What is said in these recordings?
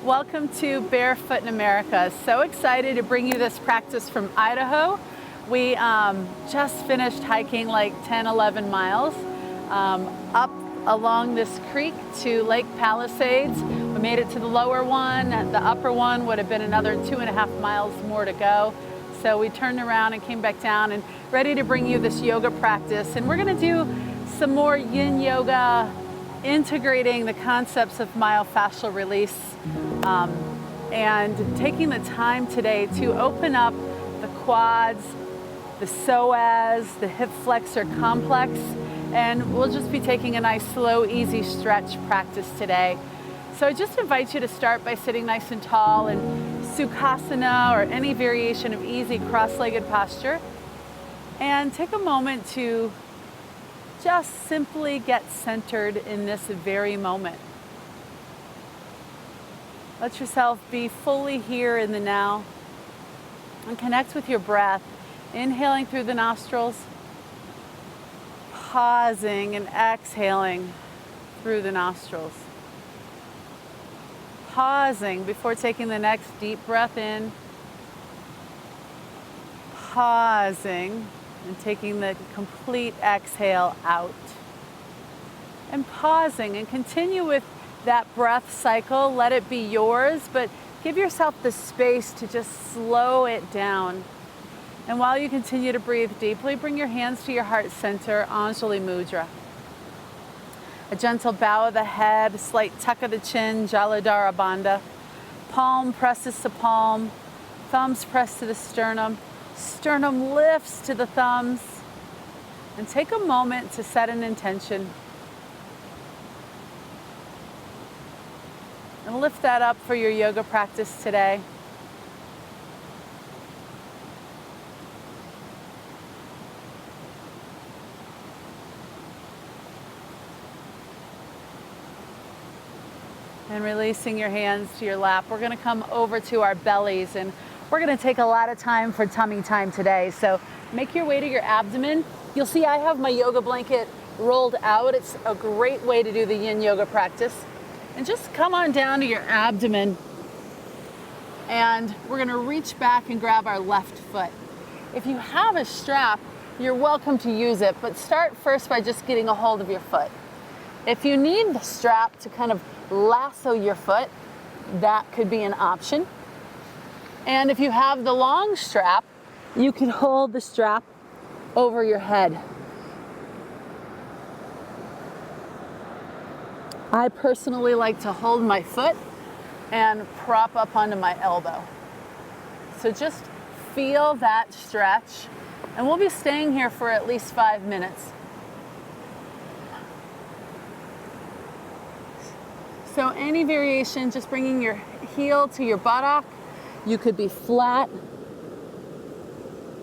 Welcome to Barefoot in America. So excited to bring you this practice from Idaho. We just finished hiking like 10, 11 miles up along this creek to Lake Palisades. We made it to the lower one, and the upper one would have been another 2.5 miles more to go. So we turned around and came back down and ready to bring you this yoga practice. And we're gonna do some more Yin Yoga, integrating the concepts of myofascial release and taking the time today to open up the quads, the psoas, the hip flexor complex, and we'll just be taking a nice slow, easy stretch practice today. So I just invite you to start by sitting nice and tall in Sukhasana or any variation of easy cross-legged posture, and take a moment to just simply get centered in this very moment. Let yourself be fully here in the now and connect with your breath, inhaling through the nostrils, pausing and exhaling through the nostrils. Pausing before taking the next deep breath in, pausing and taking the complete exhale out, and pausing, and continue with that breath cycle. Let it be yours, but give yourself the space to just slow it down. And while you continue to breathe deeply, bring your hands to your heart center, Anjali Mudra. A gentle bow of the head, slight tuck of the chin, Jaladhara Bandha. Palm presses to palm, thumbs press to the sternum. Sternum lifts to the thumbs. And take a moment to set an intention. And lift that up for your yoga practice today. And releasing your hands to your lap. We're going to come over to our bellies, and we're going to take a lot of time for tummy time today. So make your way to your abdomen. You'll see I have my yoga blanket rolled out. It's a great way to do the Yin Yoga practice. And just come on down to your abdomen, and we're going to reach back and grab our left foot. If you have a strap, you're welcome to use it, but start first by just getting a hold of your foot. If you need the strap to kind of lasso your foot, that could be an option. And if you have the long strap, you can hold the strap over your head. I personally like to hold my foot and prop up onto my elbow. So just feel that stretch, and we'll be staying here for at least 5 minutes. So any variation, just bringing your heel to your buttock. You could be flat.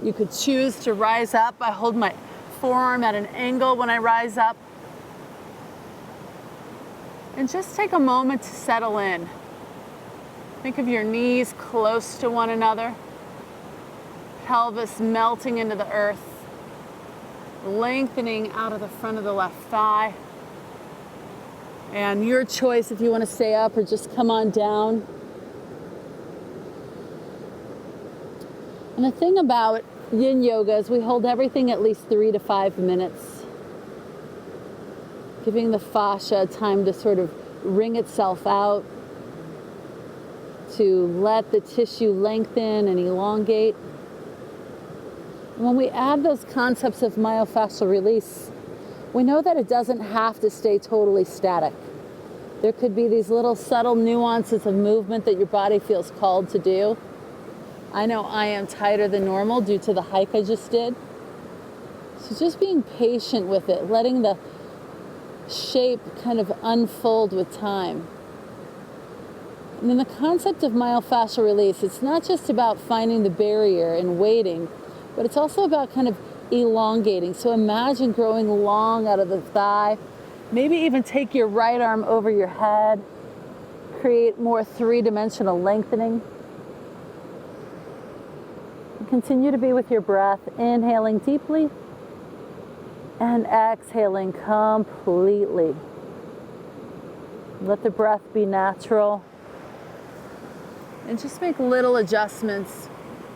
You could choose to rise up. I hold my forearm at an angle when I rise up. And just take a moment to settle in. Think of your knees close to one another. Pelvis melting into the earth. Lengthening out of the front of the left thigh. And your choice if you want to stay up or just come on down. And the thing about Yin Yoga is we hold everything at least 3 to 5 minutes. Giving the fascia time to sort of wring itself out, to let the tissue lengthen and elongate. And when we add those concepts of myofascial release, we know that it doesn't have to stay totally static. There could be these little subtle nuances of movement that your body feels called to do. I know I am tighter than normal due to the hike I just did. So just being patient with it, letting the shape kind of unfold with time. And then the concept of myofascial release, it's not just about finding the barrier and waiting, but it's also about kind of elongating. So imagine growing long out of the thigh. Maybe even take your right arm over your head. Create more three-dimensional lengthening. And continue to be with your breath, inhaling deeply and exhaling completely. Let the breath be natural. And just make little adjustments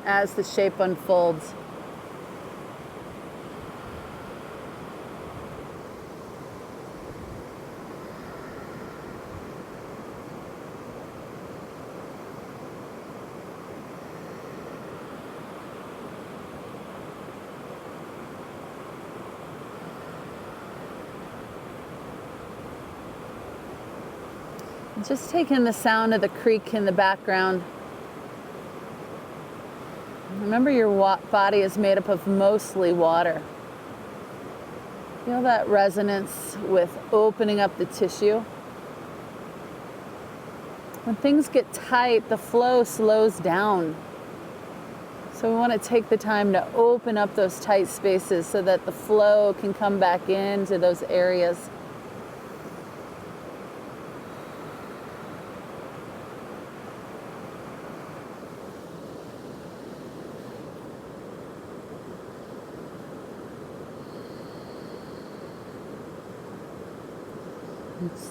as the shape unfolds. Just take in the sound of the creek in the background. Remember, your body is made up of mostly water. Feel that resonance with opening up the tissue. When things get tight, the flow slows down. So we want to take the time to open up those tight spaces so that the flow can come back into those areas.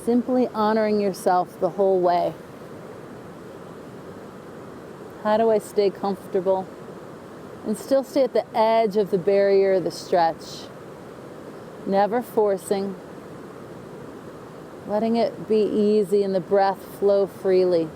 Simply honoring yourself the whole way. How do I stay comfortable and still stay at the edge of the barrier, the stretch? Never forcing, letting it be easy and the breath flow freely.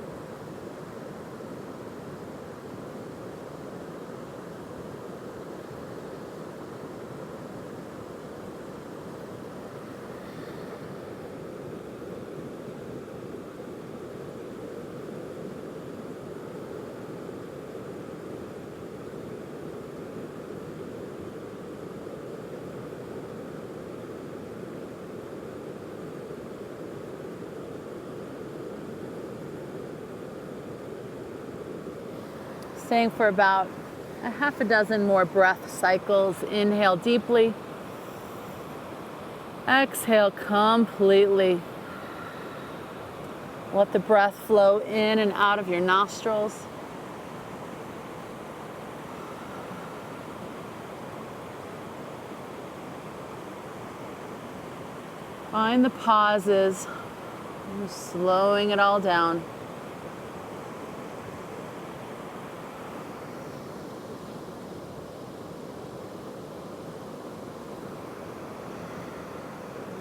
Staying for about a half a dozen more breath cycles. Inhale deeply. Exhale completely. Let the breath flow in and out of your nostrils. Find the pauses, slowing it all down.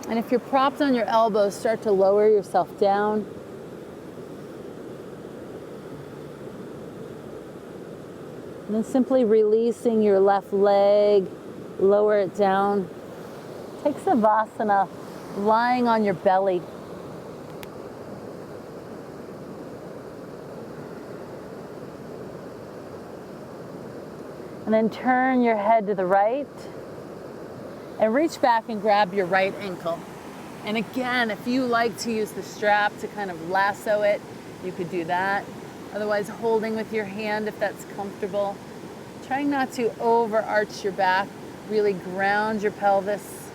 And if you're propped on your elbows, start to lower yourself down. And then simply releasing your left leg, lower it down. Take Savasana, lying on your belly. And then turn your head to the right. And reach back and grab your right ankle. And again, if you like to use the strap to kind of lasso it, you could do that. Otherwise, holding with your hand if that's comfortable. Trying not to overarch your back. Really ground your pelvis.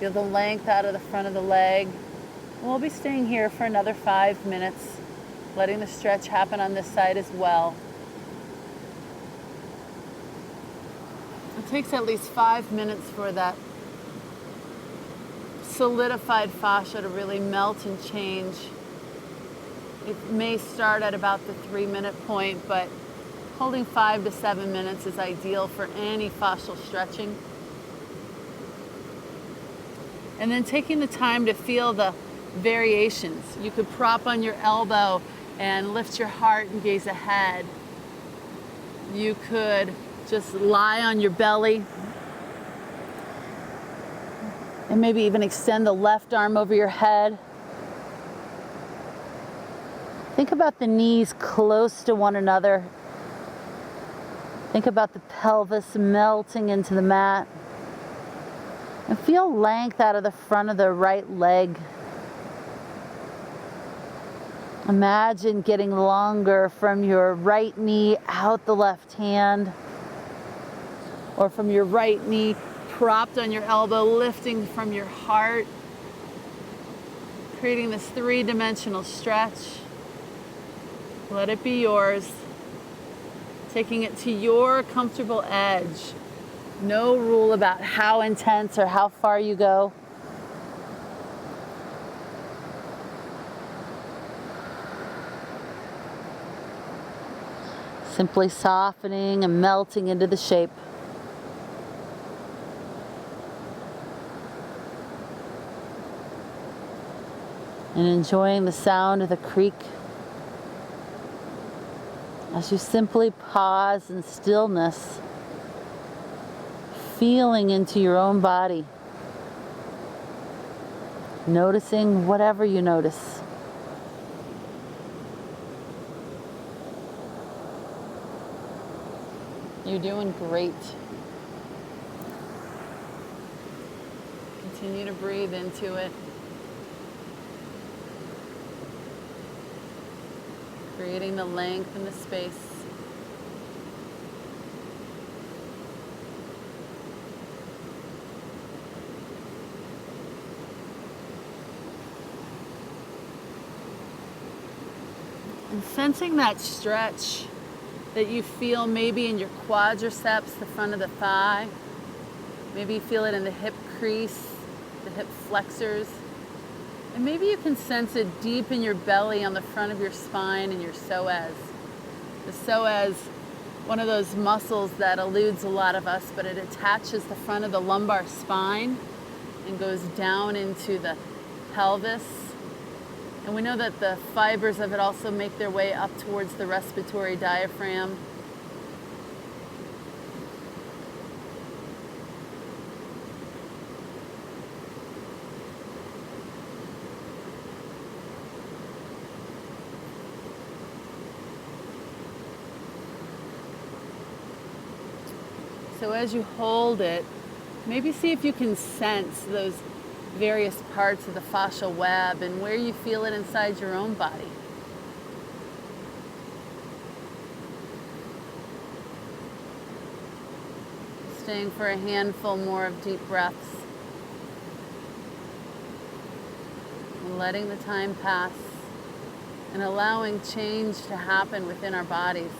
Feel the length out of the front of the leg. And we'll be staying here for another 5 minutes, letting the stretch happen on this side as well. It takes at least 5 minutes for that solidified fascia to really melt and change. It may start at about the 3-minute point, but holding 5 to 7 minutes is ideal for any fascial stretching. And then taking the time to feel the variations. You could prop on your elbow and lift your heart and gaze ahead. You could just lie on your belly and maybe even extend the left arm over your head. Think about the knees close to one another. Think about the pelvis melting into the mat. And feel length out of the front of the right leg. Imagine getting longer from your right knee out the left hand, or from your right knee propped on your elbow, lifting from your heart, creating this 3-dimensional stretch. Let it be yours. Taking it to your comfortable edge. No rule about how intense or how far you go. Simply softening and melting into the shape. And enjoying the sound of the creek as you simply pause in stillness, feeling into your own body, noticing whatever you notice. You're doing great. Continue to breathe into it. Creating the length and the space. And sensing that stretch that you feel maybe in your quadriceps, the front of the thigh. Maybe you feel it in the hip crease, the hip flexors. And maybe you can sense it deep in your belly on the front of your spine and your psoas. The psoas, one of those muscles that eludes a lot of us, but it attaches the front of the lumbar spine and goes down into the pelvis. And we know that the fibers of it also make their way up towards the respiratory diaphragm. So as you hold it, maybe see if you can sense those various parts of the fascial web and where you feel it inside your own body. Staying for a handful more of deep breaths. And letting the time pass and allowing change to happen within our bodies.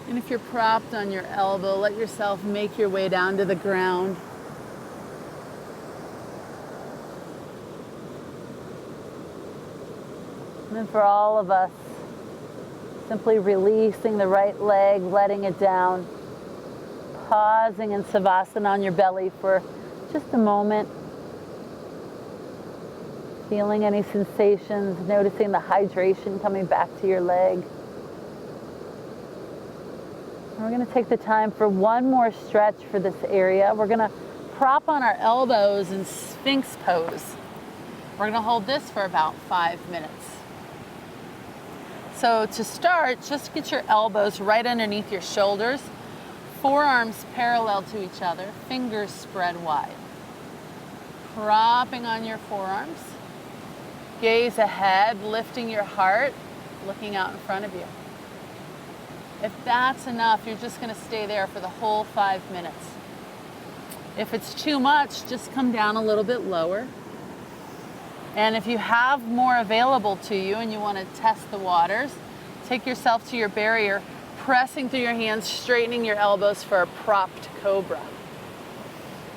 And if you're propped on your elbow, let yourself make your way down to the ground. And then for all of us, simply releasing the right leg, letting it down, pausing in Savasana on your belly for just a moment. Feeling any sensations, noticing the hydration coming back to your leg. We're going to take the time for one more stretch for this area. We're going to prop on our elbows in Sphinx pose. We're going to hold this for about 5 minutes. So to start, just get your elbows right underneath your shoulders, forearms parallel to each other, fingers spread wide. Propping on your forearms, gaze ahead, lifting your heart, looking out in front of you. If that's enough, you're just going to stay there for the whole 5 minutes. If it's too much, just come down a little bit lower. And if you have more available to you and you want to test the waters, take yourself to your barrier, pressing through your hands, straightening your elbows for a propped cobra.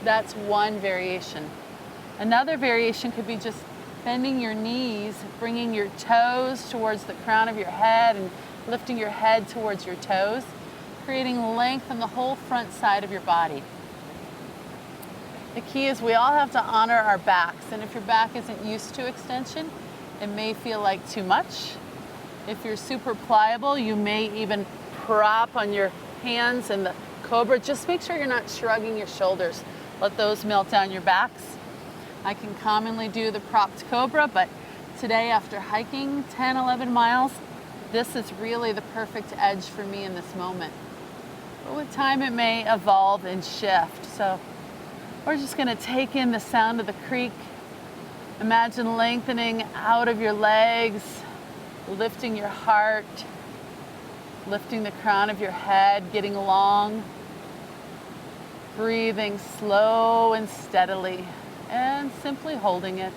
That's one variation. Another variation could be just bending your knees, bringing your toes towards the crown of your head and lifting your head towards your toes, creating length on the whole front side of your body. The key is we all have to honor our backs, and if your back isn't used to extension, it may feel like too much. If you're super pliable, you may even prop on your hands in the cobra. Just make sure you're not shrugging your shoulders. Let those melt down your backs. I can commonly do the propped cobra, but today after hiking 10, 11 miles, this is really the perfect edge for me in this moment. But with time, it may evolve and shift. So we're just going to take in the sound of the creek. Imagine lengthening out of your legs, lifting your heart, Lifting the crown of your head, getting long. Breathing slow and steadily, and simply holding it.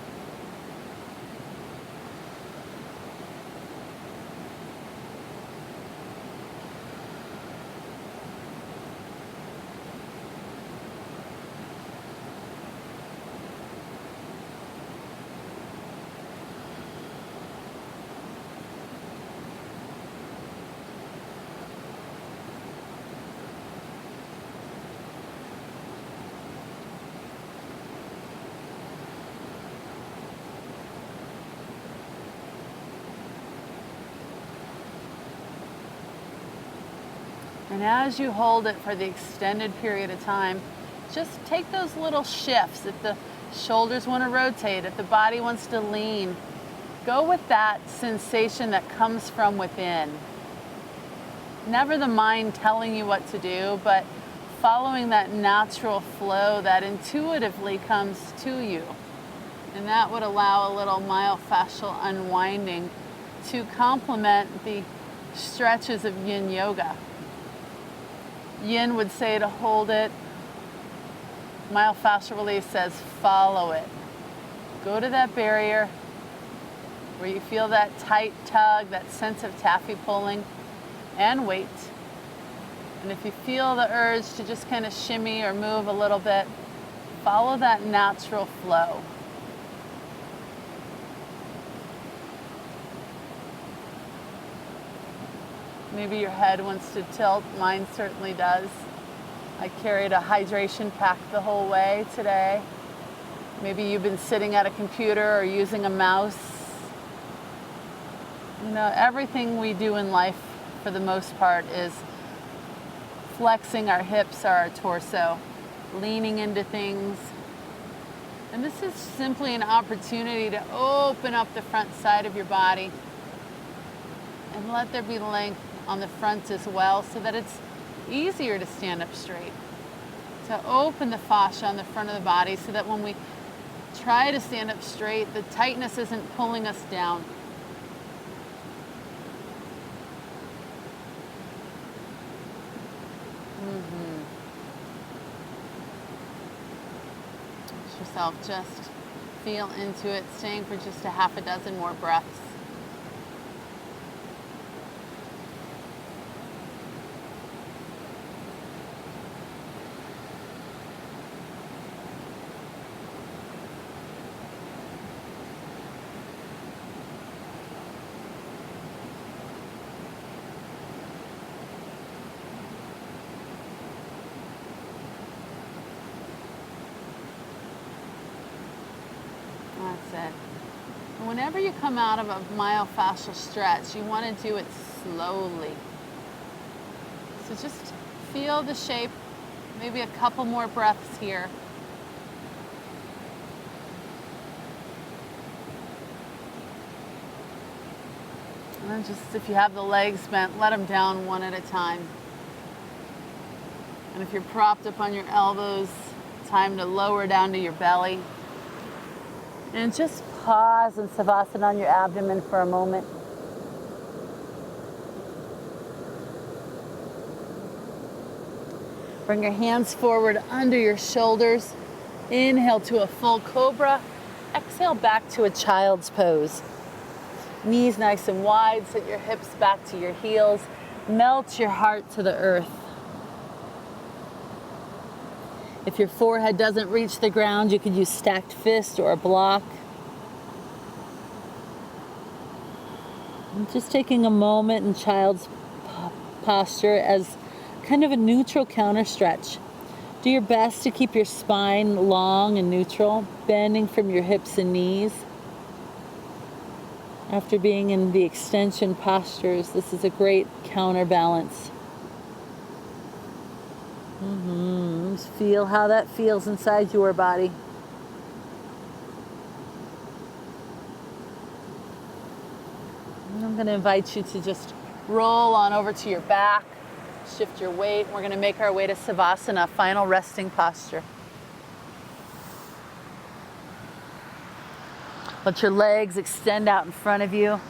And as you hold it for the extended period of time, just take those little shifts. If the shoulders want to rotate, if the body wants to lean, go with that sensation that comes from within. Never the mind telling you what to do, but following that natural flow that intuitively comes to you. And that would allow a little myofascial unwinding to complement the stretches of Yin Yoga. Yin would say to hold it. Myofascial Release says follow it. Go to that barrier where you feel that tight tug, that sense of taffy pulling, and wait. And if you feel the urge to just kind of shimmy or move a little bit, follow that natural flow. Maybe your head wants to tilt. Mine certainly does. I carried a hydration pack the whole way today. Maybe you've been sitting at a computer or using a mouse. You know, everything we do in life, for the most part, is flexing our hips or our torso, leaning into things. And this is simply an opportunity to open up the front side of your body and let there be length on the front as well, so that it's easier to stand up straight. To open the fascia on the front of the body so that when we try to stand up straight, the tightness isn't pulling us down. Let yourself just feel into it, staying for just a half a dozen more breaths. That's it. And whenever you come out of a myofascial stretch, you want to do it slowly. So just feel the shape, maybe a couple more breaths here. And then just, if you have the legs bent, let them down one at a time. And if you're propped up on your elbows, time to lower down to your belly. And just pause in Savasana on your abdomen for a moment. Bring your hands forward under your shoulders. Inhale to a full cobra. Exhale back to a child's pose. Knees nice and wide, sit your hips back to your heels. Melt your heart to the earth. If your forehead doesn't reach the ground, you could use stacked fist or a block. And just taking a moment in child's posture as kind of a neutral counter stretch. Do your best to keep your spine long and neutral, bending from your hips and knees. After being in the extension postures, this is a great counterbalance. Just feel how that feels inside your body. And I'm going to invite you to just roll on over to your back, shift your weight. We're going to make our way to Savasana, final resting posture. Let your legs extend out in front of you.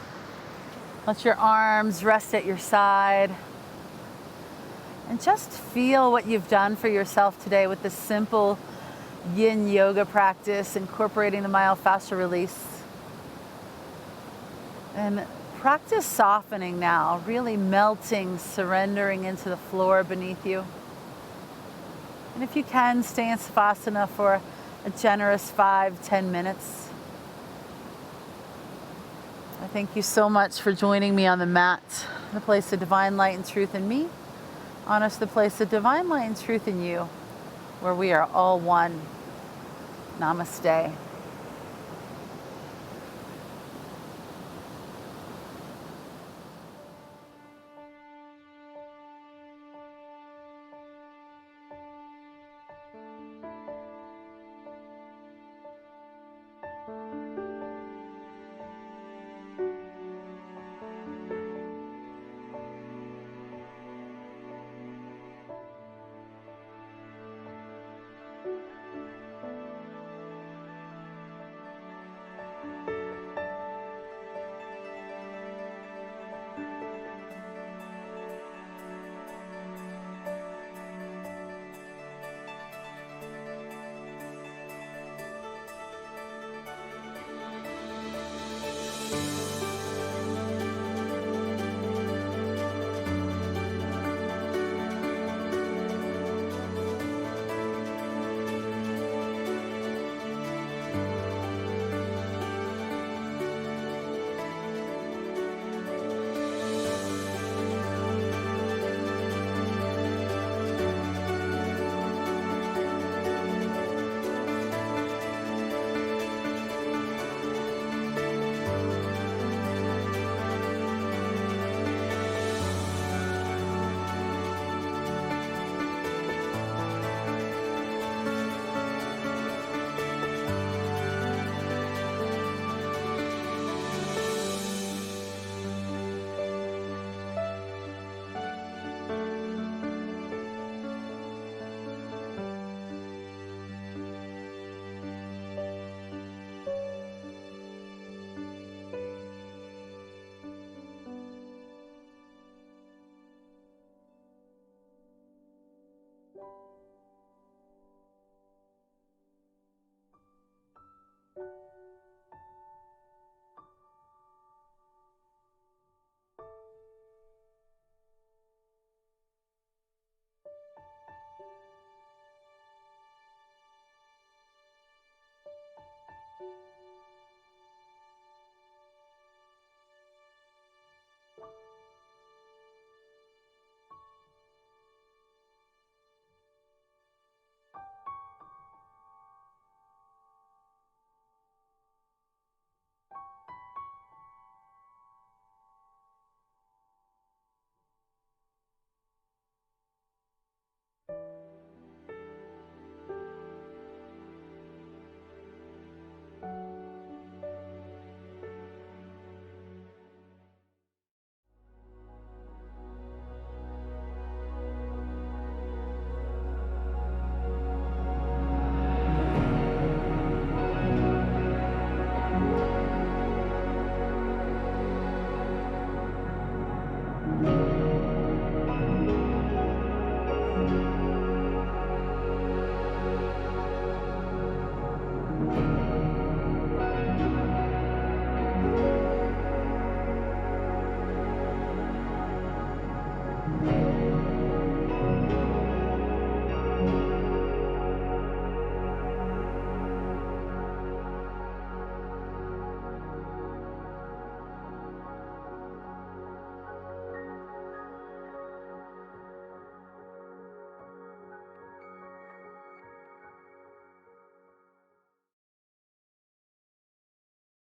Let your arms rest at your side. And just feel what you've done for yourself today with this simple Yin Yoga practice, incorporating the Myofascial Release. And practice softening now, really melting, surrendering into the floor beneath you. And if you can, stay in Savasana for a generous 5-10 minutes. I thank you so much for joining me on the mat, the place of divine light and truth in me. Honest the place of divine light and truth in you, where we are all one. Namaste.